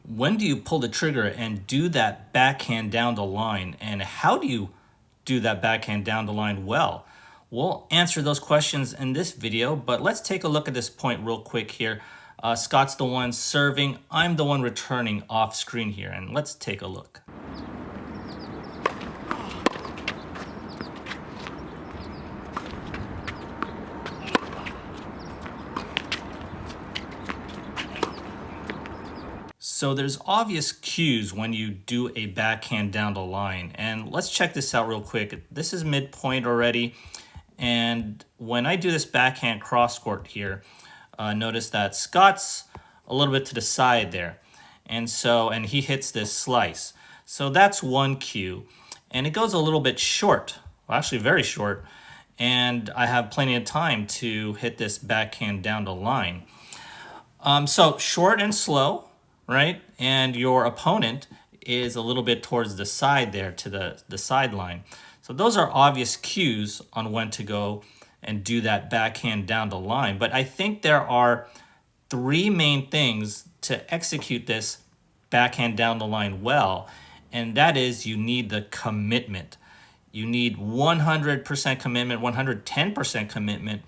when do you pull the trigger and do that backhand down the line? And how do you do that backhand down the line well? We'll answer those questions in this video, but let's take a look at this point real quick here. Scott's the one serving. I'm the one returning off screen here, and let's take a look. So there's obvious cues when you do a backhand down the line, and let's check this out real quick. This is midpoint already, and when I do this backhand cross court here, notice that Scott's a little bit to the side there, and he hits this slice. So that's one cue, and it goes a little bit short, well, actually very short, and I have plenty of time to hit this backhand down the line. So short and slow, right? And your opponent is a little bit towards the side there to the sideline. So those are obvious cues on when to go and do that backhand down the line. But I think there are three main things to execute this backhand down the line well, and that is you need the commitment. You need 100% commitment, 110% commitment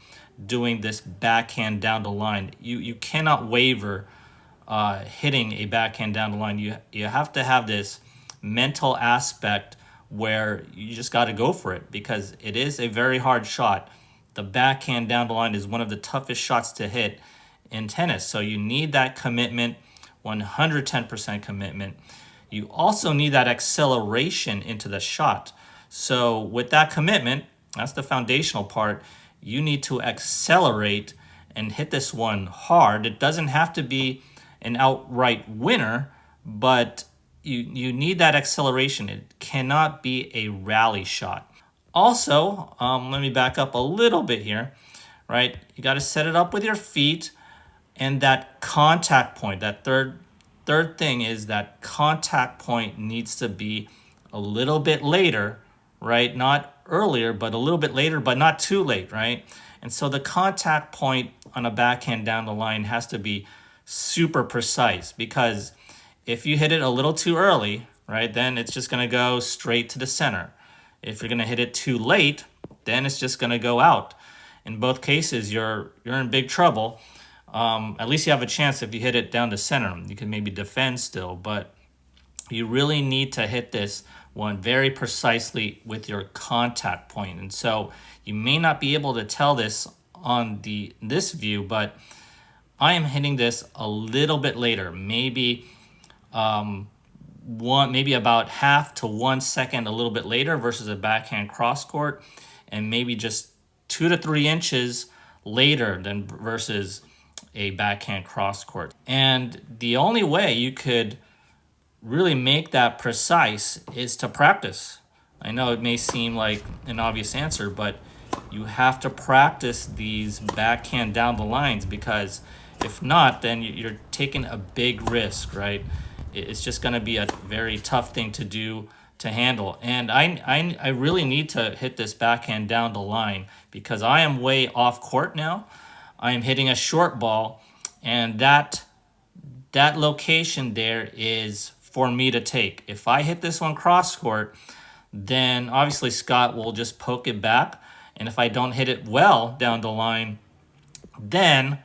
doing this backhand down the line. You cannot waver hitting a backhand down the line. You have to have this mental aspect where you just got to go for it because it is a very hard shot. The backhand down the line is one of the toughest shots to hit in tennis. So you need that commitment, 110% commitment. You also need that acceleration into the shot. So with that commitment, that's the foundational part. You need to accelerate and hit this one hard. It doesn't have to be an outright winner, but you need that acceleration. It cannot be a rally shot. Also, let me back up a little bit here, right? You got to set it up with your feet, and that contact point, that third thing is that contact point needs to be a little bit later, right? Not earlier, but a little bit later, but not too late, right? And so the contact point on a backhand down the line has to be super precise, because if you hit it a little too early, right, then it's just going to go straight to the center. If you're going to hit it too late, then it's just going to go out. In both cases, you're in big trouble. At least you have a chance if you hit it down the center. You can maybe defend still, but you really need to hit this one very precisely with your contact point. And so you may not be able to tell this on this view, but I am hitting this a little bit later, maybe about half to 1 second a little bit later versus a backhand cross court, and maybe just 2 to 3 inches later than versus a backhand cross court. And the only way you could really make that precise is to practice. I know it may seem like an obvious answer, but you have to practice these backhand down the lines, because if not, then you're taking a big risk, right? It's just going to be a very tough thing to do, to handle. And I really need to hit this backhand down the line because I am way off court now. I am hitting a short ball, and that location there is for me to take. If I hit this one cross court, then obviously Scott will just poke it back. And if I don't hit it well down the line, then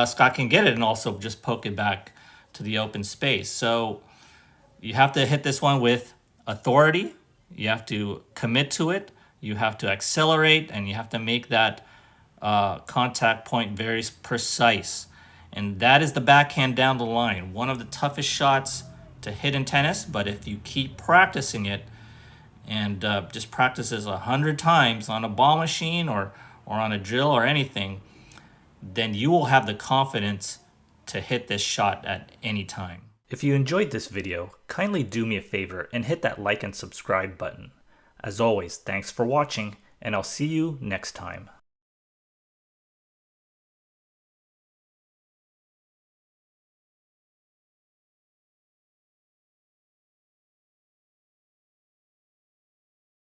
Scott can get it and also just poke it back to the open space. So you have to hit this one with authority. You have to commit to it. You have to accelerate, and you have to make that contact point very precise. And that is the backhand down the line. One of the toughest shots to hit in tennis, but if you keep practicing it and just practice this 100 times on a ball machine or on a drill or anything, then you will have the confidence to hit this shot at any time. If you enjoyed this video, kindly do me a favor and hit that like and subscribe button. As always, thanks for watching, and I'll see you next time.